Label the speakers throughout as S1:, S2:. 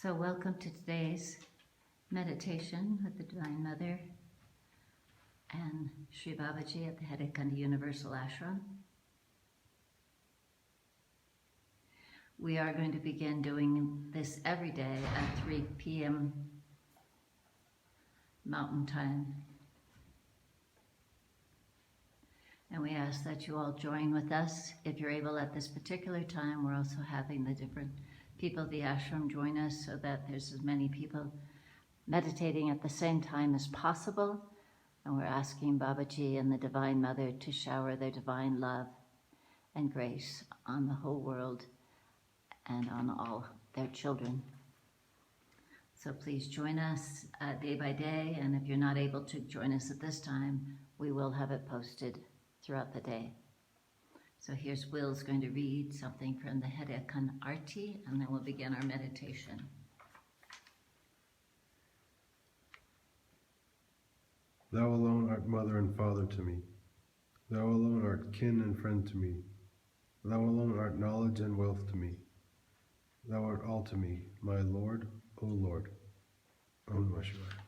S1: So welcome to today's meditation with the Divine Mother and Shri Babaji at the Hedekandi Universal Ashram. We are going to begin doing this every day at 3 p.m. Mountain Time. And we ask that you all join with us. If you're able at this particular time, we're also having the different people of the ashram join us so that there's as many people meditating at the same time as possible. And we're asking Babaji and the Divine Mother to shower their divine love and grace on the whole world and on all their children. So please join us day by day, and if you're not able to join us at this time, we will have it posted throughout the day. So here's Will's going to read something from the Hedekand Arti, and then we'll begin our meditation.
S2: Thou alone art mother and father to me. Thou alone art kin and friend to me. Thou alone art knowledge and wealth to me. Thou art all to me, my Lord, O Lord. Om Namah Shivaya.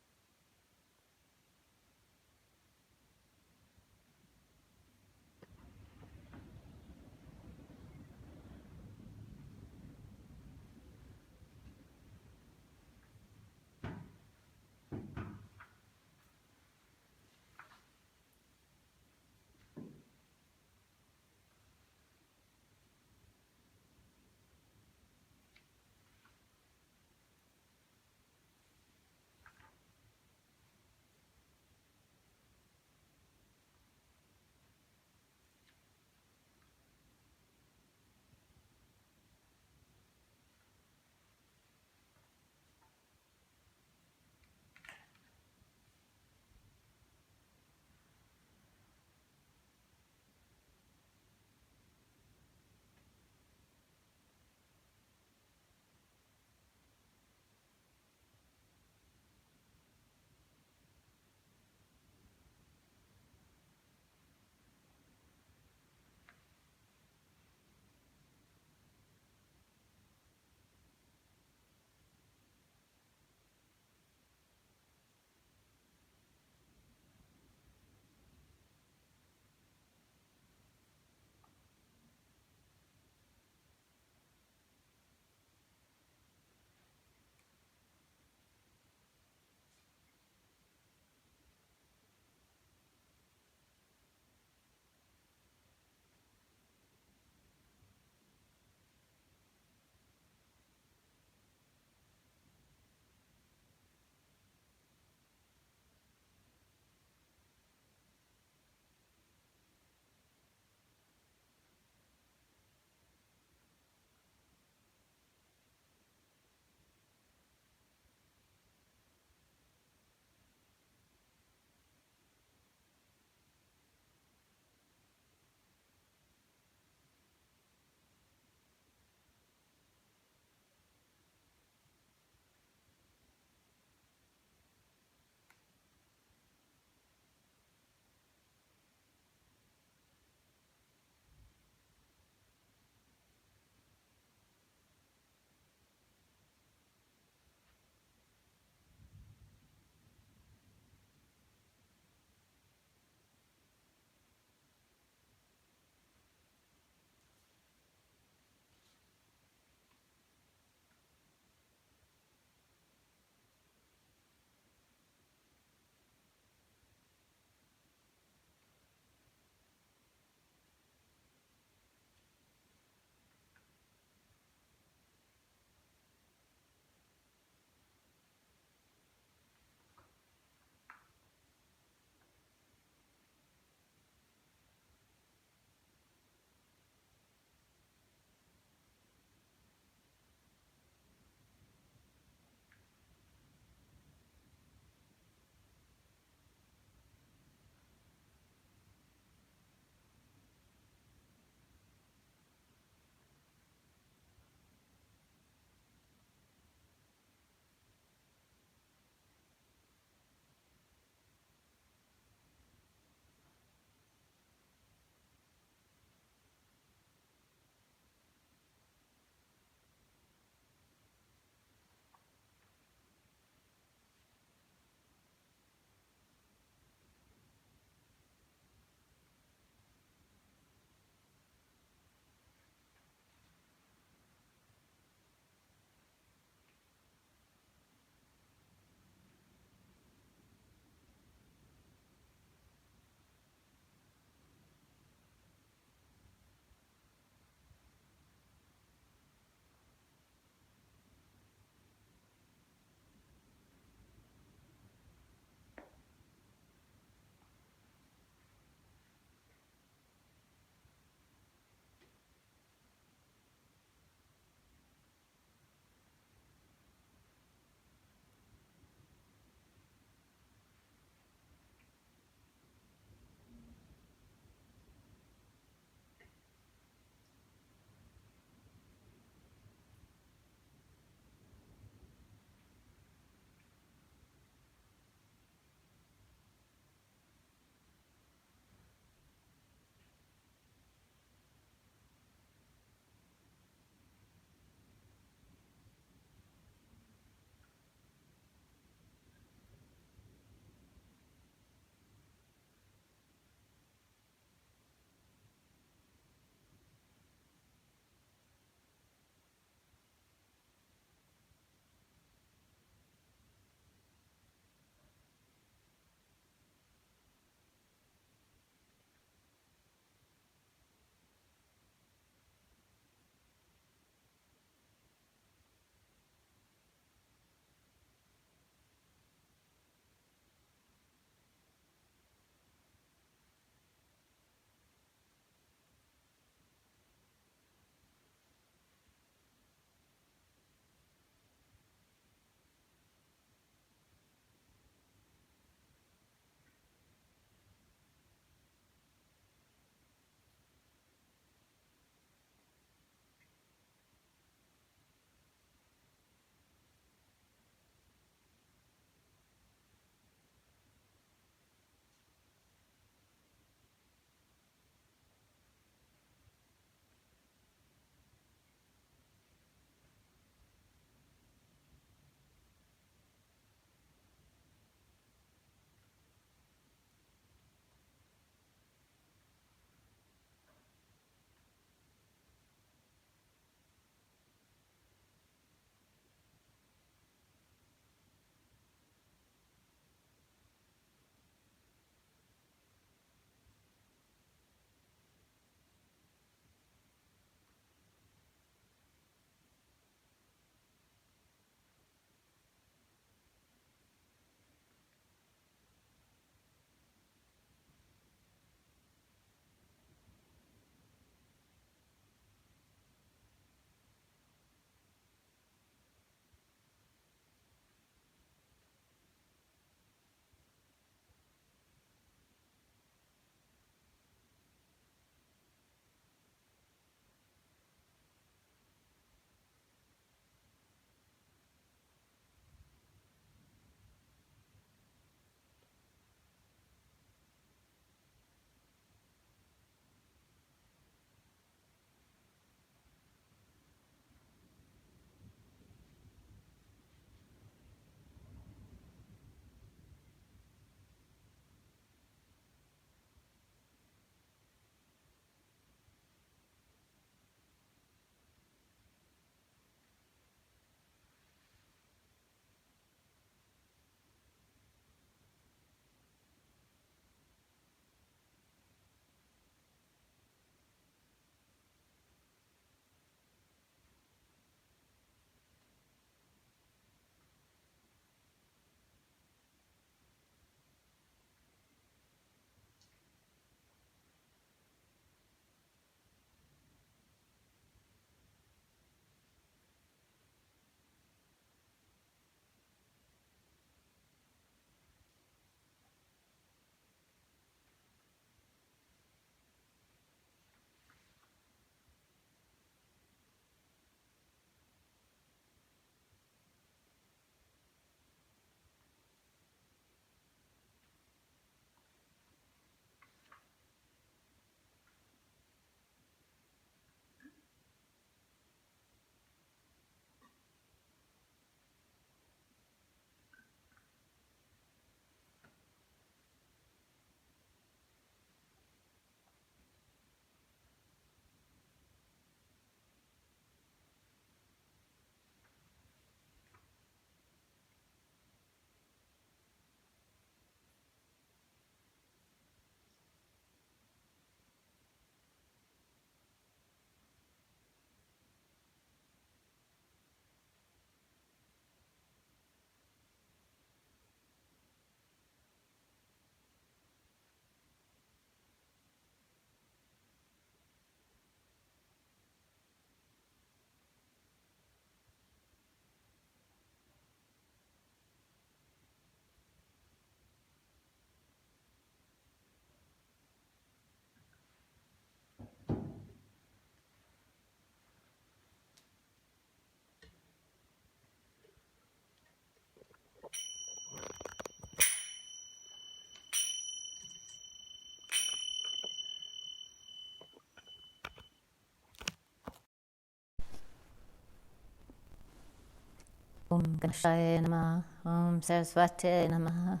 S1: Om Ganeshaya Namaha, Om Saraswati Namaha,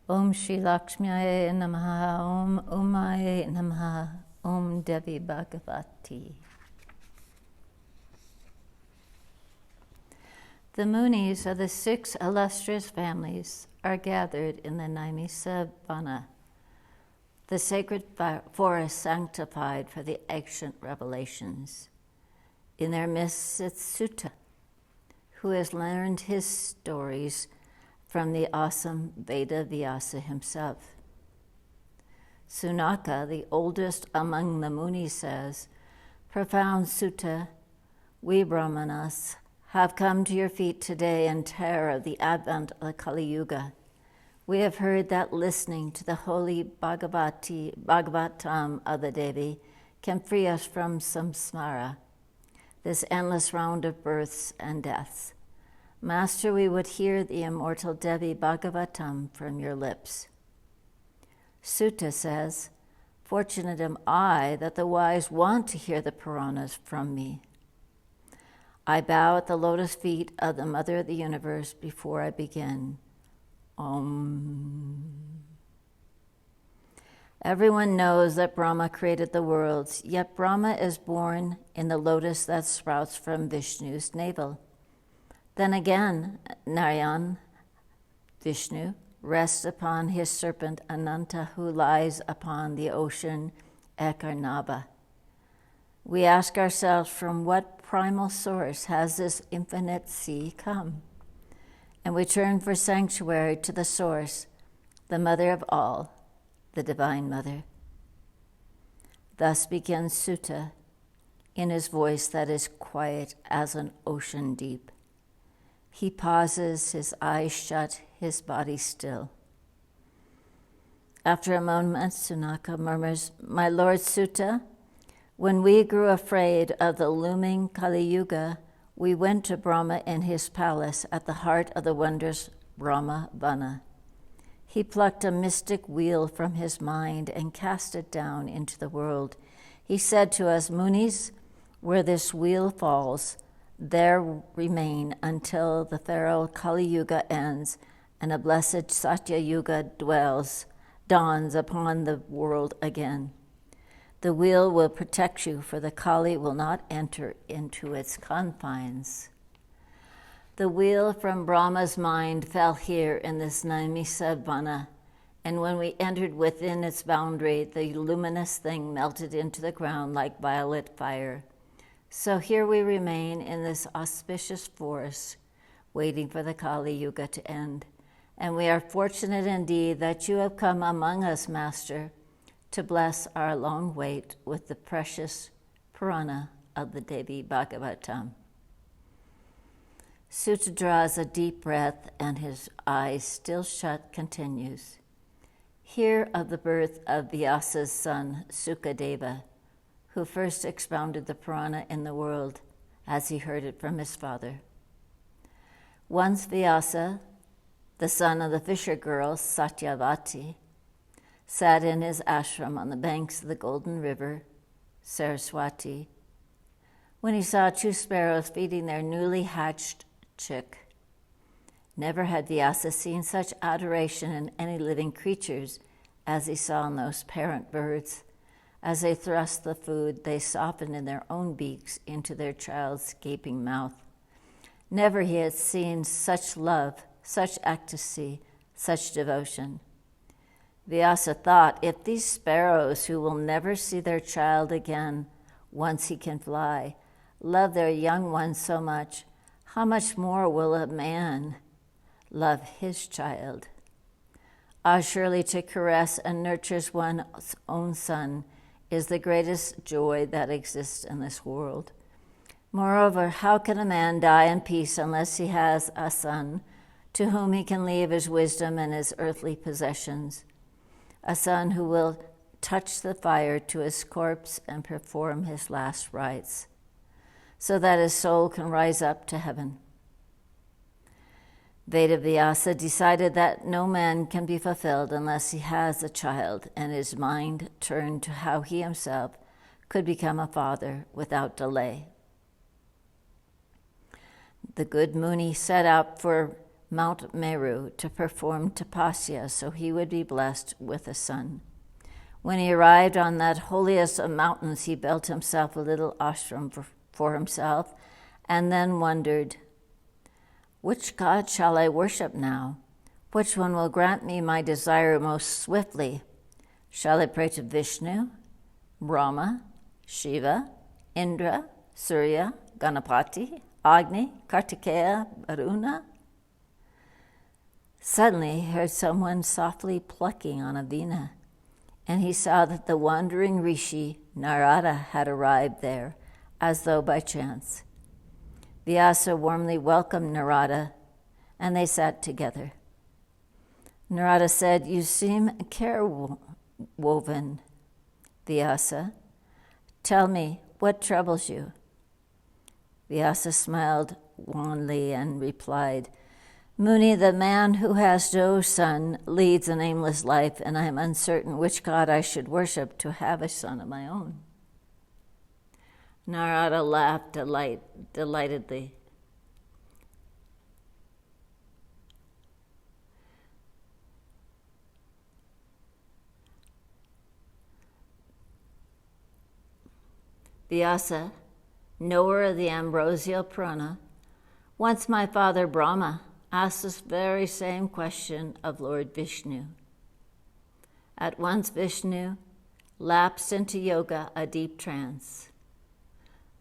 S1: Om Shri Lakshmiye Namaha, Om Umaye Namaha, Om Devi Bhagavati. The Munis of the 6 illustrious families are gathered in the Naimisa Vana, the sacred forest sanctified for the ancient revelations. In their midst sits Sutta, who has learned his stories from the awesome Veda Vyasa himself. Sunaka, the oldest among the Munis, says, "Profound Sutta, we Brahmanas have come to your feet today in terror of the advent of the Kali Yuga. We have heard that listening to the holy Bhagavatam of the Devi can free us from samsara, this endless round of births and deaths. Master, we would hear the immortal Devi Bhagavatam from your lips." Sutta says, "Fortunate am I that the wise want to hear the Puranas from me. I bow at the lotus feet of the Mother of the Universe before I begin. Om." Everyone knows that Brahma created the worlds, yet Brahma is born in the lotus that sprouts from Vishnu's navel. Then again, Narayan, Vishnu, rests upon his serpent Ananta, who lies upon the ocean Ekarnava. We ask ourselves, from what primal source has this infinite sea come? And we turn for sanctuary to the source, the mother of all, the Divine Mother. Thus begins Sutta in his voice that is quiet as an ocean deep. He pauses, his eyes shut, his body still. After a moment, Sunaka murmurs, "My Lord Sutta, when we grew afraid of the looming Kali Yuga, we went to Brahma in his palace at the heart of the wondrous Brahma Vana. He plucked a mystic wheel from his mind and cast it down into the world. He said to us, 'Munis, where this wheel falls, there remain until the feral Kali Yuga ends and a blessed Satya Yuga dawns upon the world again. The wheel will protect you, for the Kali will not enter into its confines.'" The wheel from Brahma's mind fell here in this Naimisa Vana, and when we entered within its boundary, the luminous thing melted into the ground like violet fire. So here we remain in this auspicious forest, waiting for the Kali Yuga to end. And we are fortunate indeed that you have come among us, Master, to bless our long wait with the precious Purana of the Devi Bhagavatam. Sutta draws a deep breath and his eyes still shut continues. Hear of the birth of Vyasa's son, Sukadeva, who first expounded the Purana in the world as he heard it from his father. Once Vyasa, the son of the fisher girl Satyavati, sat in his ashram on the banks of the golden river, Saraswati, when he saw 2 sparrows feeding their newly hatched chick. Never had Vyasa seen such adoration in any living creatures as he saw in those parent birds. As they thrust the food, they softened in their own beaks into their child's gaping mouth. Never he had seen such love, such ecstasy, such devotion. Vyasa thought, if these sparrows, who will never see their child again once he can fly, love their young ones so much, how much more will a man love his child? Surely to caress and nurture one's own son is the greatest joy that exists in this world. Moreover, how can a man die in peace unless he has a son to whom he can leave his wisdom and his earthly possessions? A son who will touch the fire to his corpse and perform his last rites, so that his soul can rise up to heaven. Vedavyasa decided that no man can be fulfilled unless he has a child, and his mind turned to how he himself could become a father without delay. The good Muni set out for Mount Meru to perform tapasya so he would be blessed with a son. When he arrived on that holiest of mountains, he built himself a little ashram for himself and then wondered, which god shall I worship now? Which one will grant me my desire most swiftly? Shall I pray to Vishnu, Brahma, Shiva, Indra, Surya, Ganapati, Agni, Kartikeya, Varuna? Suddenly he heard someone softly plucking on a veena, and he saw that the wandering rishi Narada had arrived there, as though by chance. Vyasa warmly welcomed Narada, and they sat together. Narada said, "You seem care-woven, Vyasa. Tell me, what troubles you?" Vyasa smiled wanly and replied, "Muni, the man who has no son leads an aimless life, and I am uncertain which god I should worship to have a son of my own." Narada laughed delightedly. Vyasa, knower of the ambrosial Purana, once my father Brahma asked this very same question of Lord Vishnu. At once Vishnu lapsed into yoga, a deep trance.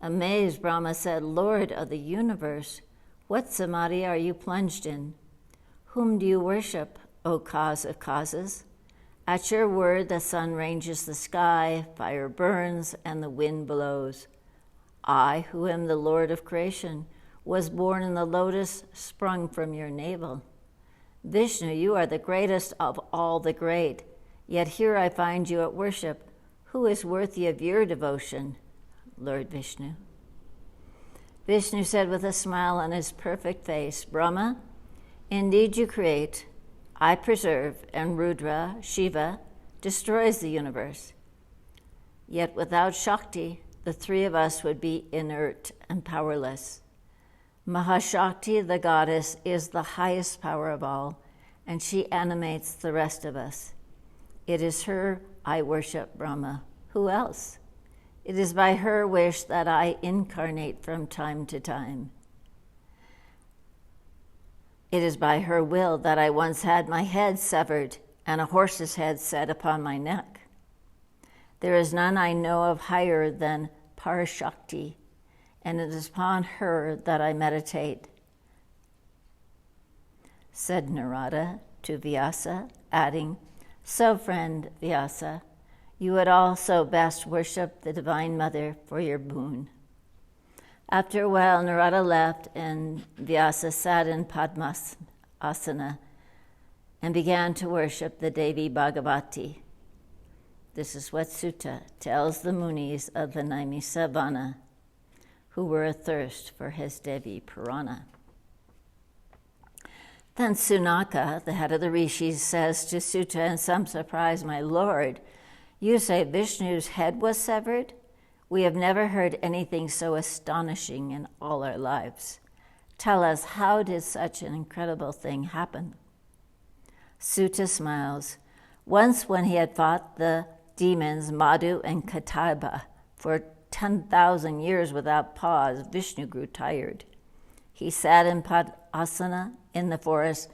S1: Amazed, Brahma said, "Lord of the universe, what samadhi are you plunged in? Whom do you worship, O cause of causes? At your word, the sun ranges the sky, fire burns, and the wind blows. I, who am the Lord of creation, was born in the lotus sprung from your navel. Vishnu, you are the greatest of all the great, yet here I find you at worship. Who is worthy of your devotion, Lord Vishnu?" Vishnu said with a smile on his perfect face, "Brahma, indeed you create, I preserve, and Rudra, Shiva, destroys the universe. Yet without Shakti, the three of us would be inert and powerless. Mahashakti, the goddess, is the highest power of all, and she animates the rest of us. It is her I worship, Brahma. Who else? It is by her wish that I incarnate from time to time. It is by her will that I once had my head severed and a horse's head set upon my neck. There is none I know of higher than Parashakti, and it is upon her that I meditate," said Narada to Vyasa, adding, "So, friend Vyasa, you would also best worship the Divine Mother for your boon." After a while, Narada left, and Vyasa sat in Padmasana and began to worship the Devi Bhagavati. This is what Sutta tells the Munis of the Naimisa Vana, who were athirst for his Devi Purana. Then Sunaka, the head of the rishis, says to Sutta in some surprise, "My lord, you say Vishnu's head was severed? We have never heard anything so astonishing in all our lives. Tell us, how did such an incredible thing happen?" Sutta smiles. Once when he had fought the demons Madhu and Kataiba for 10,000 years without pause, Vishnu grew tired. He sat in Padmasana in the forest,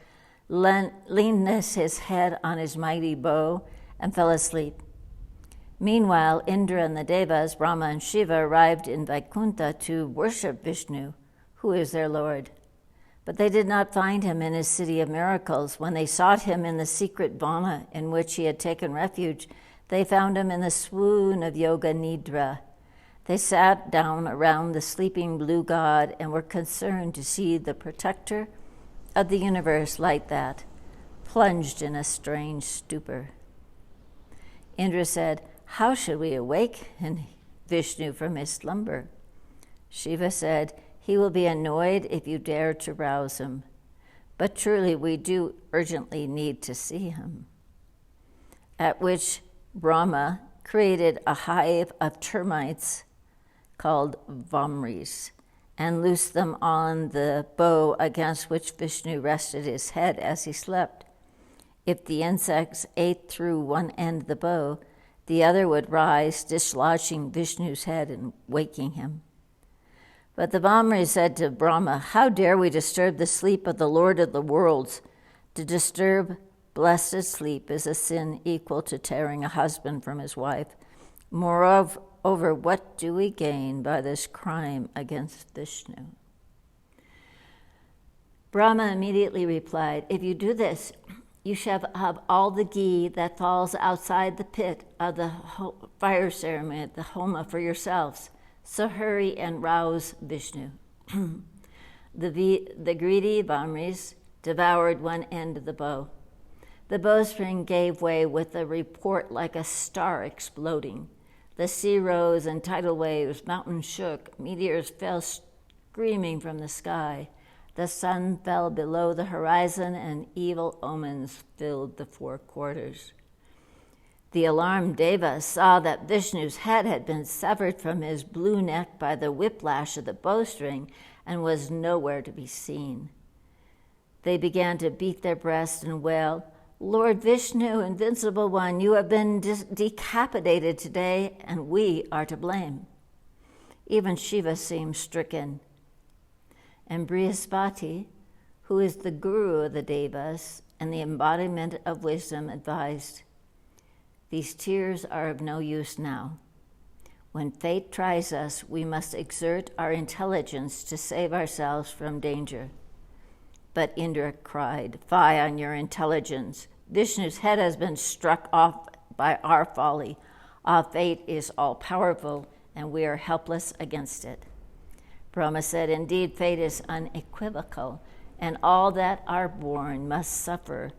S1: leaned his head on his mighty bow, and fell asleep. Meanwhile, Indra and the Devas, Brahma and Shiva, arrived in Vaikuntha to worship Vishnu, who is their Lord. But they did not find him in his city of miracles. When they sought him in the secret vana in which he had taken refuge, they found him in the swoon of Yoga Nidra. They sat down around the sleeping blue god and were concerned to see the protector of the universe like that, plunged in a strange stupor. Indra said, "How should we awaken Vishnu from his slumber?" Shiva said, "He will be annoyed if you dare to rouse him. But truly we do urgently need to see him." At which Brahma created a hive of termites called Vamris
S3: and loosed them on the bow against which Vishnu rested his head as he slept. If the insects ate through one end of the bow, the other would rise, dislodging Vishnu's head and waking him. But the Vamri said to Brahma, "How dare we disturb the sleep of the Lord of the worlds? To disturb blessed sleep is a sin equal to tearing a husband from his wife. Moreover, what do we gain by this crime against Vishnu?" Brahma immediately replied, "If you do this, you shall have all the ghee that falls outside the pit of the fire ceremony, the homa, for yourselves. So hurry and rouse Vishnu." The greedy Vamris devoured one end of the bow. The bowstring gave way with a report like a star exploding. The sea rose in tidal waves, mountains shook, meteors fell screaming from the sky. The sun fell below the horizon, and evil omens filled the four quarters. The alarmed Devas saw that Vishnu's head had been severed from his blue neck by the whiplash of the bowstring and was nowhere to be seen. They began to beat their breasts and wail, "Lord Vishnu, invincible one, you have been decapitated today, and we are to blame." Even Shiva seemed stricken. And Brihaspati, who is the guru of the Devas and the embodiment of wisdom, advised, "These tears are of no use now. When fate tries us, we must exert our intelligence to save ourselves from danger." But Indra cried, "Fie on your intelligence. Vishnu's head has been struck off by our folly. Our fate is all-powerful, and we are helpless against it." Brahma said, "Indeed, fate is unequivocal, and all that are born must suffer.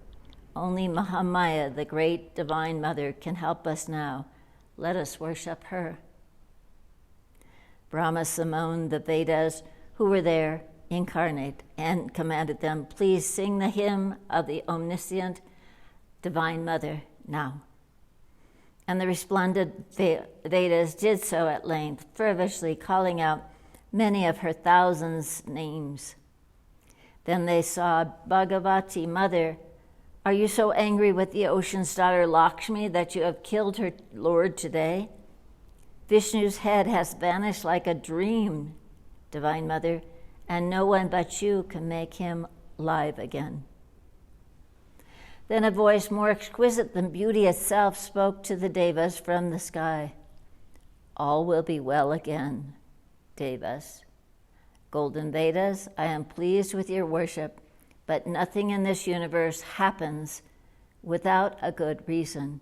S3: Only Mahamaya, the great divine mother, can help us now. Let us worship her." Brahma summoned the Vedas who were there incarnate and commanded them, "Please sing the hymn of the omniscient divine mother now." And the resplendent Vedas did so at length, fervently calling out many of her thousands names. Then they saw, "Bhagavati, mother, are you so angry with the ocean's daughter Lakshmi that you have killed her lord today? Vishnu's head has vanished like a dream, divine mother, and no one but you can make him live again." Then a voice more exquisite than beauty itself spoke to the Devas from the sky. "All will be well again, Devas. Golden Vedas, I am pleased with your worship, but nothing in this universe happens without a good reason."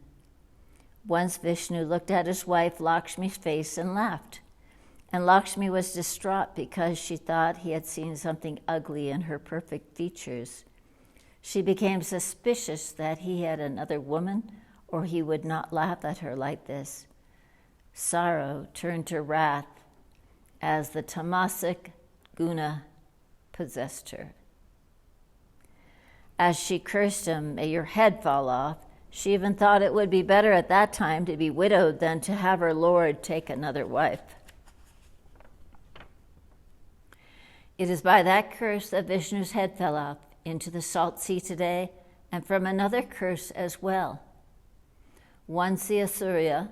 S3: Once Vishnu looked at his wife Lakshmi's face and laughed, and Lakshmi was distraught because she thought he had seen something ugly in her perfect features. She became suspicious that he had another woman, or he would not laugh at her like this. Sorrow turned to wrath as the tamasic guna possessed her. As she cursed him, "May your head fall off," she even thought it would be better at that time to be widowed than to have her lord take another wife. It is by that curse that Vishnu's head fell off into the salt sea today, and from another curse as well. Once the Asura,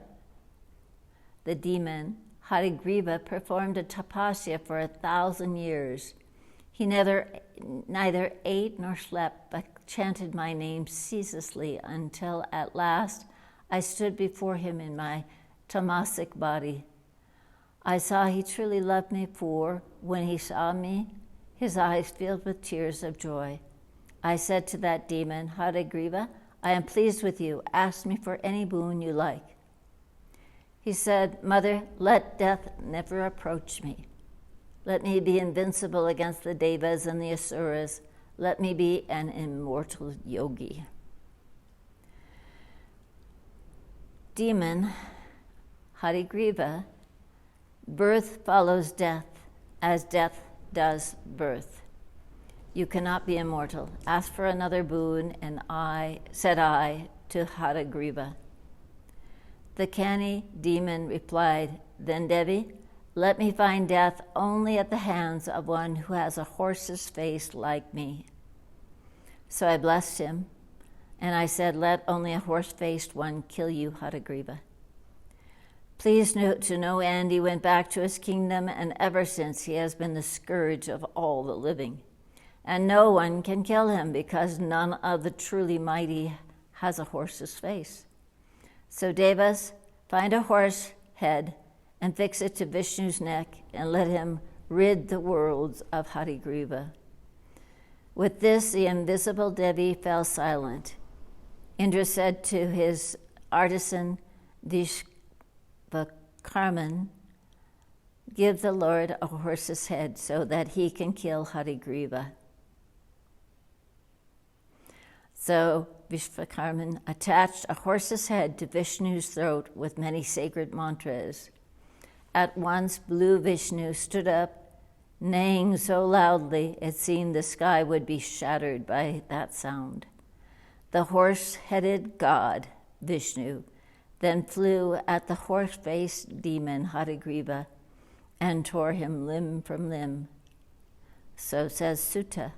S3: the demon, Harigriva, performed a tapasya for 1,000 years. He neither ate nor slept, but chanted my name ceaselessly until at last I stood before him in my tamasic body. I saw he truly loved me, for when he saw me, his eyes filled with tears of joy. I said to that demon, "Harigriva, I am pleased with you. Ask me for any boon you like." He said, "Mother, let death never approach me. Let me be invincible against the Devas and the Asuras. Let me be an immortal yogi." Demon Harigriva, birth follows death, as death does birth. You cannot be immortal. Ask for another boon, and said I to Harigriva. The canny demon replied, "Then Devi, Let me find death only at the hands of one who has a horse's face like me. So I blessed him, and I said, let only a horse-faced one kill you, Hatagriva. Pleased to no end, he went back to his kingdom, and ever since he has been the scourge of all the living. And no one can kill him, because none of the truly mighty has a horse's face. So Devas, find a horse head and fix it to Vishnu's neck, and let him rid the worlds of Hatagriva. With this, the invisible Devi fell silent. Indra said to his artisan Vishvakarman, give the Lord a horse's head so that he can kill Hatagriva. So Vishvakarman attached a horse's head to Vishnu's throat with many sacred mantras. At once blue Vishnu stood up, neighing so loudly it seemed the sky would be shattered by that sound. The horse-headed god, Vishnu, then flew at the horse-faced demon Hatagriva and tore him limb from limb. So says Sutta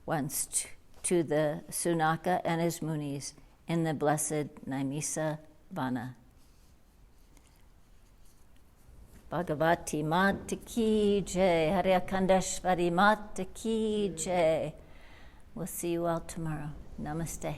S3: once to the Sunaka and his munis in the blessed Naimisa Vana. Bhagavati Mata Ki Jai, Hare Akandashvari Mata Ki Jai. We'll see you all tomorrow. Namaste.